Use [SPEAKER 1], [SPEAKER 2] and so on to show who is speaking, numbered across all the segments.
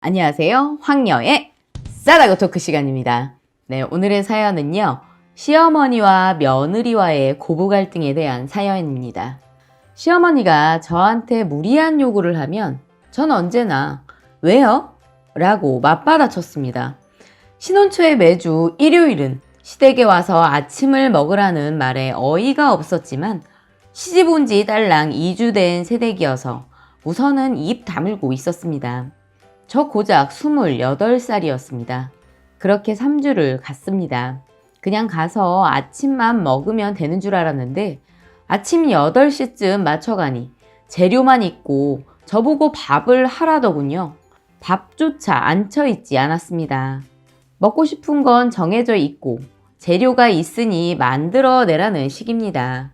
[SPEAKER 1] 안녕하세요. 황녀의 싸다고 토크 시간입니다. 네, 오늘의 사연은요. 시어머니와 며느리와의 고부 갈등에 대한 사연입니다. 시어머니가 저한테 무리한 요구를 하면 전 언제나 왜요? 라고 맞받아쳤습니다. 신혼초에 매주 일요일은 시댁에 와서 아침을 먹으라는 말에 어이가 없었지만 시집 온 지 딸랑 2주 된 새댁이어서 우선은 입 다물고 있었습니다. 저 고작 28살이었습니다. 그렇게 3주를 갔습니다. 그냥 가서 아침만 먹으면 되는 줄 알았는데 아침 8시쯤 맞춰가니 재료만 있고 저보고 밥을 하라더군요. 밥조차 안쳐있지 않았습니다. 먹고 싶은 건 정해져 있고 재료가 있으니 만들어내라는 식입니다.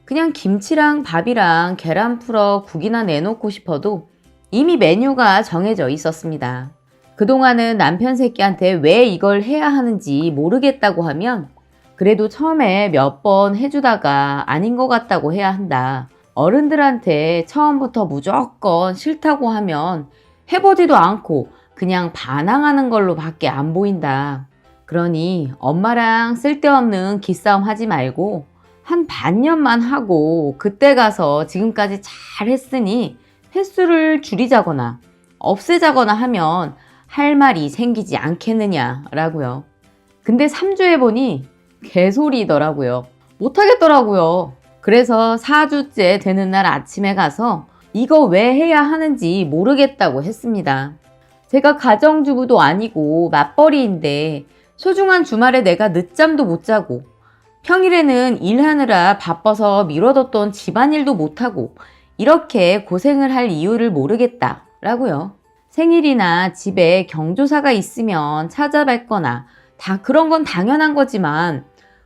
[SPEAKER 1] 그냥 김치랑 밥이랑 계란 풀어 국이나 내놓고 싶어도 이미 메뉴가 정해져 있었습니다. 그동안은 남편 새끼한테 왜 이걸 해야 하는지 모르겠다고 하면 그래도 처음에 몇 번 해주다가 아닌 것 같다고 해야 한다. 어른들한테 처음부터 무조건 싫다고 하면 해보지도 않고 그냥 반항하는 걸로 밖에 안 보인다. 그러니 엄마랑 쓸데없는 기싸움 하지 말고 한 반년만 하고 그때 가서 지금까지 잘 했으니 횟수를 줄이자거나 없애자거나 하면 할 말이 생기지 않겠느냐라고요. 근데 3주에 보니 개소리더라고요. 못하겠더라고요. 그래서 4주째 되는 날 아침에 가서 이거 왜 해야 하는지 모르겠다고 했습니다. 제가 가정주부도 아니고 맞벌이인데 소중한 주말에 내가 늦잠도 못 자고 평일에는 일하느라 바빠서 미뤄뒀던 집안일도 못하고 이렇게 고생을 할 이유를 모르겠다라고요. 생일이나 집에 경조사가 있으면 찾아뵙거나 다 그런 건 당연한 거지만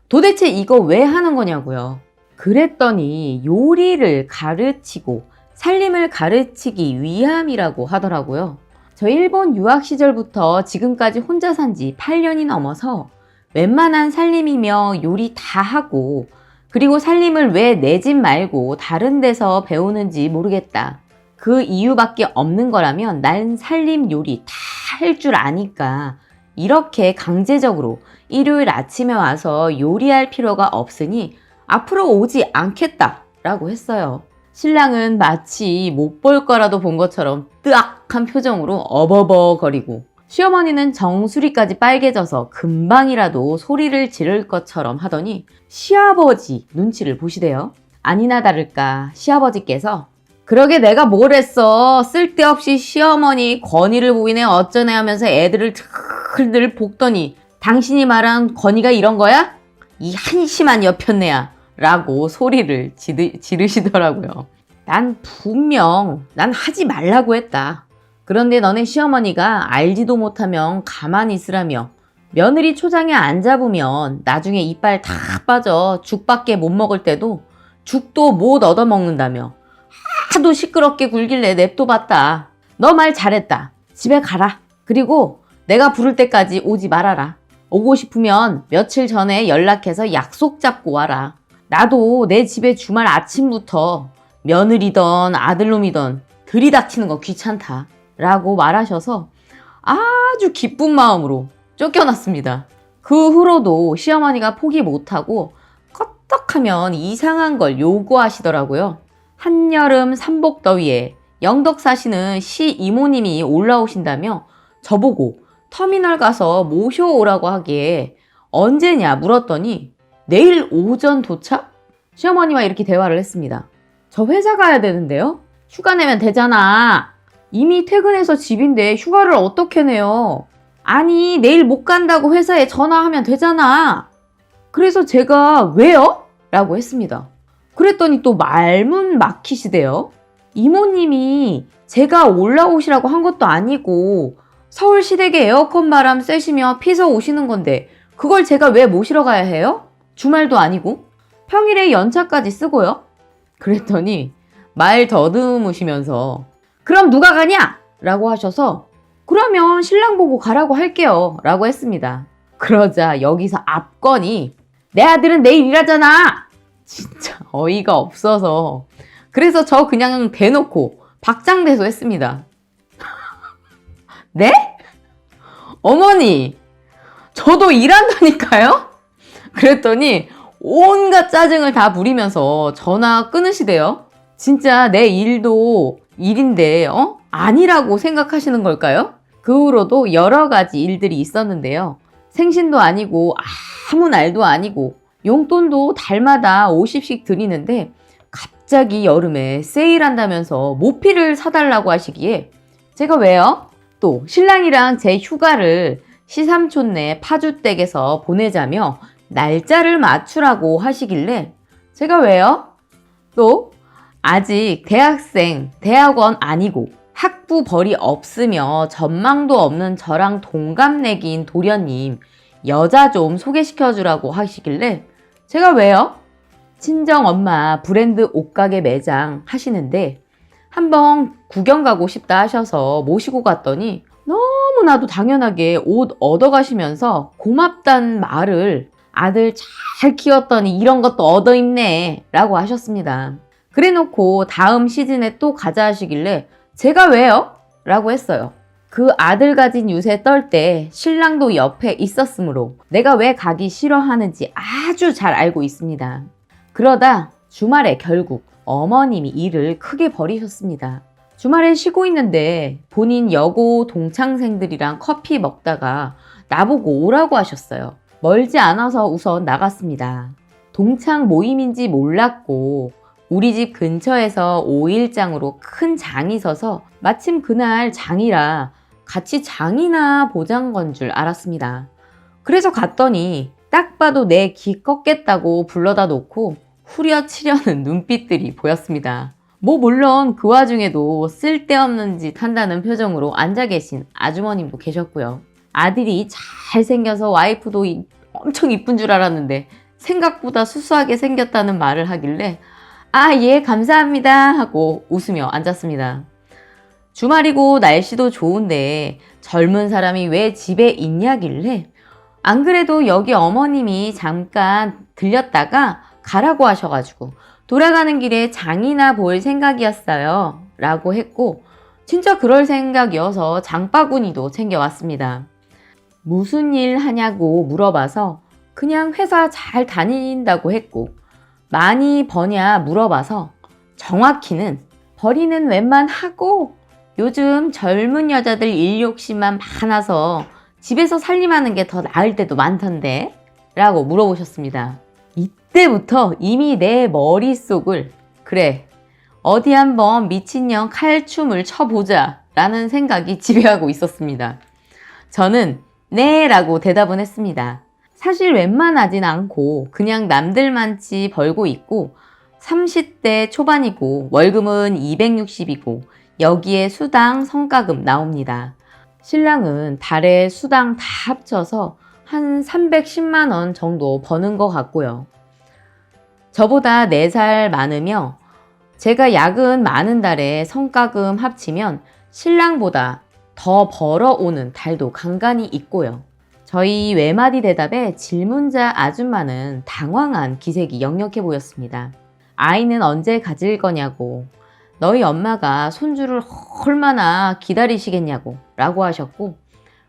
[SPEAKER 1] 도대체 이거 왜 하는 거냐고요. 그랬더니 요리를 가르치고 살림을 가르치기 위함이라고 하더라고요. 저 일본 유학 시절부터 지금까지 혼자 산 지 8년이 넘어서 웬만한 살림이며 요리 다 하고 그리고 살림을 왜 내 집 말고 다른 데서 배우는지 모르겠다. 그 이유밖에 없는 거라면 난 살림 요리 다 할 줄 아니까 이렇게 강제적으로 일요일 아침에 와서 요리할 필요가 없으니 앞으로 오지 않겠다 라고 했어요. 신랑은 마치 못 볼 거라도 본 것처럼 뜨악한 표정으로 어버버거리고 시어머니는 정수리까지 빨개져서 금방이라도 소리를 지를 것처럼 하더니 시아버지 눈치를 보시대요. 아니나 다를까 시아버지께서 그러게 내가 뭘 했어. 쓸데없이 시어머니 권위를 보이네 어쩌네 하면서 애들을 들들 볶더니 당신이 말한 권위가 이런 거야? 이 한심한 여편네야 라고 소리를 지르시더라고요. 난 분명 난 하지 말라고 했다. 그런데 너네 시어머니가 알지도 못하면 가만히 있으라며 며느리 초장에 안 잡으면 나중에 이빨 다 빠져 죽밖에 못 먹을 때도 죽도 못 얻어먹는다며 하도 시끄럽게 굴길래 냅둬봤다. 너 말 잘했다. 집에 가라. 그리고 내가 부를 때까지 오지 말아라. 오고 싶으면 며칠 전에 연락해서 약속 잡고 와라. 나도 내 집에 주말 아침부터 며느리던 아들놈이던 들이닥치는 거 귀찮다. 라고 말하셔서 아주 기쁜 마음으로 쫓겨났습니다. 그 후로도 시어머니가 포기 못하고 껐떡하면 이상한 걸 요구하시더라고요. 한여름 삼복더위에 영덕 사시는 시이모님이 올라오신다며 저보고 터미널 가서 모셔오라고 하기에 언제냐 물었더니 내일 오전 도착? 시어머니와 이렇게 대화를 했습니다. 저 회사 가야 되는데요? 휴가 내면 되잖아. 이미 퇴근해서 집인데 휴가를 어떻게 내요? 아니 내일 못 간다고 회사에 전화하면 되잖아. 그래서 제가 왜요? 라고 했습니다. 그랬더니 또 말문 막히시대요. 이모님이 제가 올라오시라고 한 것도 아니고 서울 시댁에 에어컨 바람 쐬시며 피서 오시는 건데 그걸 제가 왜 모시러 가야 해요? 주말도 아니고 평일에 연차까지 쓰고요. 그랬더니 말 더듬으시면서 그럼 누가 가냐? 라고 하셔서 그러면 신랑 보고 가라고 할게요 라고 했습니다. 그러자 여기서 압권이 내 아들은 내일 일하잖아. 진짜 어이가 없어서 그래서 저 그냥 대놓고 박장대소했습니다. 네? 어머니, 저도 일한다니까요? 그랬더니 온갖 짜증을 다 부리면서 전화 끊으시대요. 진짜 내 일도 일인데 아니라고 생각하시는 걸까요? 그 후로도 여러 가지 일들이 있었는데요. 생신도 아니고 아무 날도 아니고 용돈도 달마다 50씩 드리는데 갑자기 여름에 세일한다면서 모피를 사달라고 하시기에 제가 왜요? 또 신랑이랑 제 휴가를 시삼촌네 파주댁에서 보내자며 날짜를 맞추라고 하시길래 제가 왜요? 또 아직 대학생, 대학원 아니고 학부 벌이 없으며 전망도 없는 저랑 동갑내기인 도련님 여자 좀 소개시켜주라고 하시길래 제가 왜요? 친정엄마 브랜드 옷가게 매장 하시는데 한번 구경 가고 싶다 하셔서 모시고 갔더니 너무나도 당연하게 옷 얻어가시면서 고맙단 말을 아들 잘 키웠더니 이런 것도 얻어입네 라고 하셨습니다. 그래놓고 다음 시즌에 또 가자 하시길래 제가 왜요? 라고 했어요. 그 아들 가진 유세 떨 때 신랑도 옆에 있었으므로 내가 왜 가기 싫어하는지 아주 잘 알고 있습니다. 그러다 주말에 결국 어머님이 일을 크게 벌이셨습니다. 주말에 쉬고 있는데 본인 여고 동창생들이랑 커피 먹다가 나보고 오라고 하셨어요. 멀지 않아서 우선 나갔습니다. 동창 모임인지 몰랐고 우리 집 근처에서 5일장으로 큰 장이 서서 마침 그날 장이라 같이 장이나 보장 건 줄 알았습니다. 그래서 갔더니 딱 봐도 내 기 꺾겠다고 불러다 놓고 후려치려는 눈빛들이 보였습니다. 뭐 물론 그 와중에도 쓸데없는 짓 한다는 표정으로 앉아 계신 아주머님도 계셨고요. 아들이 잘생겨서 와이프도 엄청 이쁜 줄 알았는데 생각보다 수수하게 생겼다는 말을 하길래 예, 감사합니다 하고 웃으며 앉았습니다. 주말이고 날씨도 좋은데 젊은 사람이 왜 집에 있냐길래 안 그래도 여기 어머님이 잠깐 들렸다가 가라고 하셔가지고 돌아가는 길에 장이나 볼 생각이었어요 라고 했고 진짜 그럴 생각이어서 장바구니도 챙겨왔습니다. 무슨 일 하냐고 물어봐서 그냥 회사 잘 다닌다고 했고 많이 버냐 물어봐서 정확히는 버리는 웬만하고 요즘 젊은 여자들 일 욕심만 많아서 집에서 살림하는 게 더 나을 때도 많던데 라고 물어보셨습니다. 이때부터 이미 내 머릿속을 그래 어디 한번 미친년 칼춤을 춰보자 라는 생각이 지배하고 있었습니다. 저는 네 라고 대답은 했습니다. 사실 웬만하진 않고 그냥 남들만치 벌고 있고 30대 초반이고 월급은 260이고 여기에 수당 성과금 나옵니다. 신랑은 달에 수당 다 합쳐서 한 310만 원 정도 버는 것 같고요. 저보다 4살 많으며 제가 야근 많은 달에 성과금 합치면 신랑보다 더 벌어오는 달도 간간히 있고요. 저희 외마디 대답에 질문자 아줌마는 당황한 기색이 역력해 보였습니다. 아이는 언제 가질 거냐고, 너희 엄마가 손주를 얼마나 기다리시겠냐고 라고 하셨고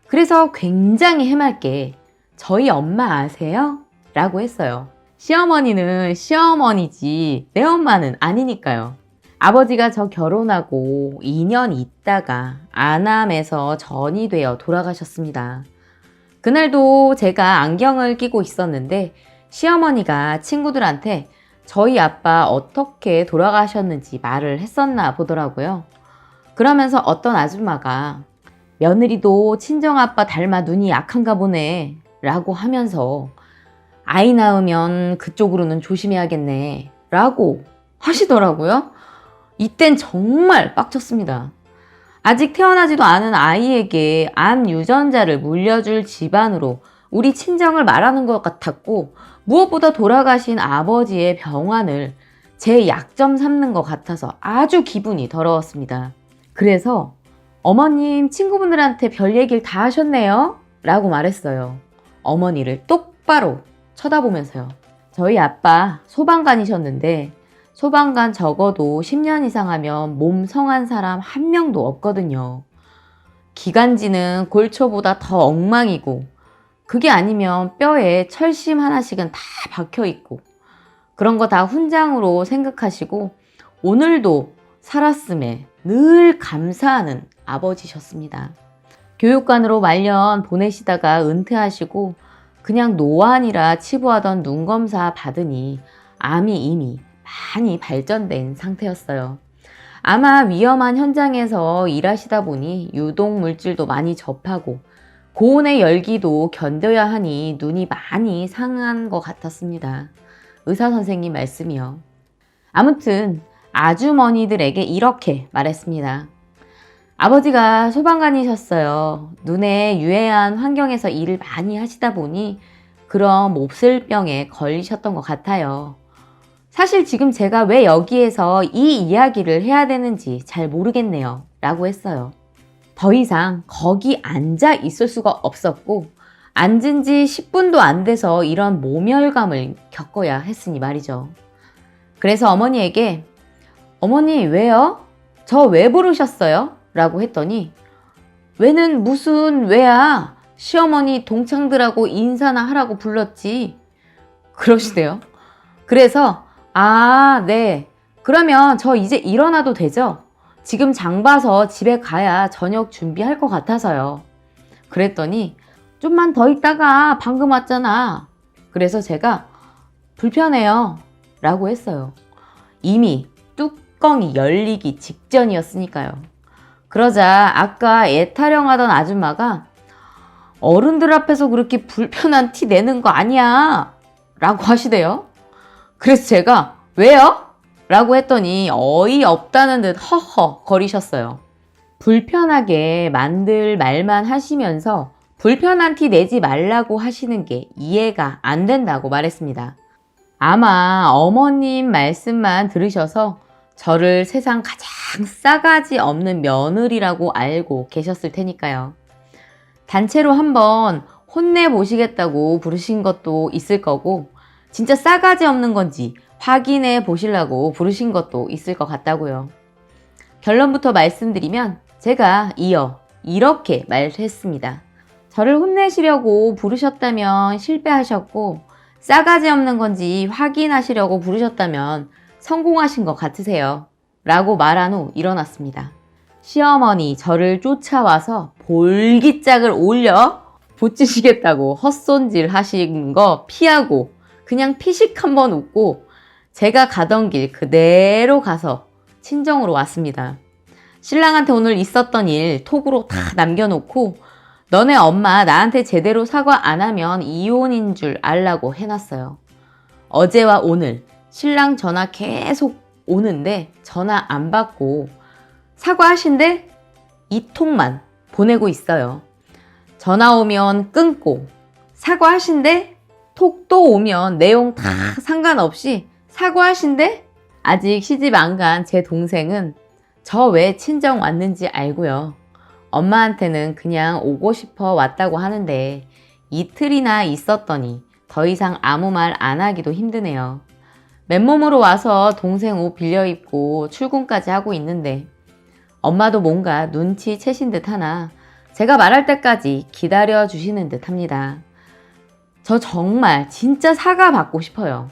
[SPEAKER 1] 그래서 굉장히 해맑게 저희 엄마 아세요? 라고 했어요. 시어머니는 시어머니지 내 엄마는 아니니까요. 아버지가 저 결혼하고 2년 있다가 안암에서 전이 되어 돌아가셨습니다. 그날도 제가 안경을 끼고 있었는데 시어머니가 친구들한테 저희 아빠 어떻게 돌아가셨는지 말을 했었나 보더라고요. 그러면서 어떤 아줌마가 며느리도 친정아빠 닮아 눈이 약한가 보네 라고 하면서 아이 낳으면 그쪽으로는 조심해야겠네 라고 하시더라고요. 이땐 정말 빡쳤습니다. 아직 태어나지도 않은 아이에게 암 유전자를 물려줄 집안으로 우리 친정을 말하는 것 같았고 무엇보다 돌아가신 아버지의 병환을 제 약점 삼는 것 같아서 아주 기분이 더러웠습니다. 그래서 어머님 친구분들한테 별 얘기를 다 하셨네요 라고 말했어요. 어머니를 똑바로 쳐다보면서요. 저희 아빠 소방관이셨는데 소방관 적어도 10년 이상 하면 몸 성한 사람 한 명도 없거든요. 기관지는 골초보다 더 엉망이고 그게 아니면 뼈에 철심 하나씩은 다 박혀 있고 그런 거 다 훈장으로 생각하시고 오늘도 살았음에 늘 감사하는 아버지셨습니다. 교육관으로 말년 보내시다가 은퇴하시고 그냥 노안이라 치부하던 눈검사 받으니 암이 이미 많이 발전된 상태였어요. 아마 위험한 현장에서 일하시다 보니 유독 물질도 많이 접하고 고온의 열기도 견뎌야 하니 눈이 많이 상한 것 같았습니다. 의사 선생님 말씀이요. 아무튼 아주머니들에게 이렇게 말했습니다. 아버지가 소방관이셨어요. 눈에 유해한 환경에서 일을 많이 하시다 보니 그런 몹쓸병에 걸리셨던 것 같아요. 사실 지금 제가 왜 여기에서 이 이야기를 해야 되는지 잘 모르겠네요. 라고 했어요. 더 이상 거기 앉아 있을 수가 없었고 앉은 지 10분도 안 돼서 이런 모멸감을 겪어야 했으니 말이죠. 그래서 어머니에게 어머니 왜요? 저 왜 부르셨어요? 라고 했더니 왜는 무슨 왜야? 시어머니 동창들하고 인사나 하라고 불렀지. 그러시대요. 그래서 네. 그러면 저 이제 일어나도 되죠? 지금 장 봐서 집에 가야 저녁 준비할 것 같아서요. 그랬더니 좀만 더 있다가 방금 왔잖아. 그래서 제가 불편해요. 라고 했어요. 이미 뚜껑이 열리기 직전이었으니까요. 그러자 아까 애 타령하던 아줌마가 어른들 앞에서 그렇게 불편한 티 내는 거 아니야. 라고 하시대요. 그래서 제가 왜요? 라고 했더니 어이없다는 듯 허허 거리셨어요. 불편하게 만들 말만 하시면서 불편한 티 내지 말라고 하시는 게 이해가 안 된다고 말했습니다. 아마 어머님 말씀만 들으셔서 저를 세상 가장 싸가지 없는 며느리라고 알고 계셨을 테니까요. 단체로 한번 혼내보시겠다고 부르신 것도 있을 거고 진짜 싸가지 없는 건지 확인해 보시려고 부르신 것도 있을 것 같다고요. 결론부터 말씀드리면 제가 이어 이렇게 말했습니다. 저를 혼내시려고 부르셨다면 실패하셨고 싸가지 없는 건지 확인하시려고 부르셨다면 성공하신 것 같으세요. 라고 말한 후 일어났습니다. 시어머니 저를 쫓아와서 볼기짝을 올려 붙이시겠다고 헛손질 하신 거 피하고 그냥 피식 한번 웃고 제가 가던 길 그대로 가서 친정으로 왔습니다. 신랑한테 오늘 있었던 일 톡으로 다 남겨놓고 너네 엄마 나한테 제대로 사과 안 하면 이혼인 줄 알라고 해놨어요. 어제와 오늘 신랑 전화 계속 오는데 전화 안 받고 사과하신대? 이 톡만 보내고 있어요. 전화 오면 끊고 사과하신대? 톡 또 오면 내용 다 상관없이 사과하신대? 아직 시집 안 간 제 동생은 저 왜 친정 왔는지 알고요. 엄마한테는 그냥 오고 싶어 왔다고 하는데 이틀이나 있었더니 더 이상 아무 말 안 하기도 힘드네요. 맨몸으로 와서 동생 옷 빌려 입고 출근까지 하고 있는데 엄마도 뭔가 눈치채신 듯 하나 제가 말할 때까지 기다려 주시는 듯 합니다. 저 정말 진짜 사과 받고 싶어요.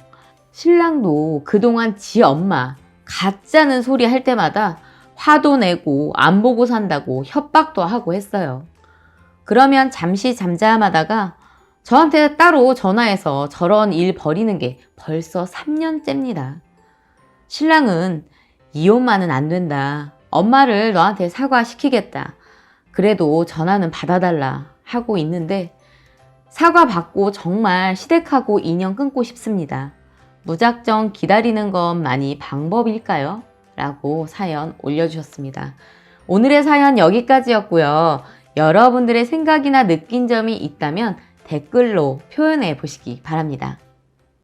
[SPEAKER 1] 신랑도 그동안 지 엄마 가짜는 소리 할 때마다 화도 내고 안 보고 산다고 협박도 하고 했어요. 그러면 잠시 잠잠하다가 저한테 따로 전화해서 저런 일 벌이는 게 벌써 3년째입니다. 신랑은 이혼만은 안 된다. 엄마를 너한테 사과시키겠다. 그래도 전화는 받아달라 하고 있는데 사과 받고 정말 시댁하고 인연 끊고 싶습니다. 무작정 기다리는 것만이 방법일까요? 라고 사연 올려주셨습니다. 오늘의 사연 여기까지였고요. 여러분들의 생각이나 느낀 점이 있다면 댓글로 표현해 보시기 바랍니다.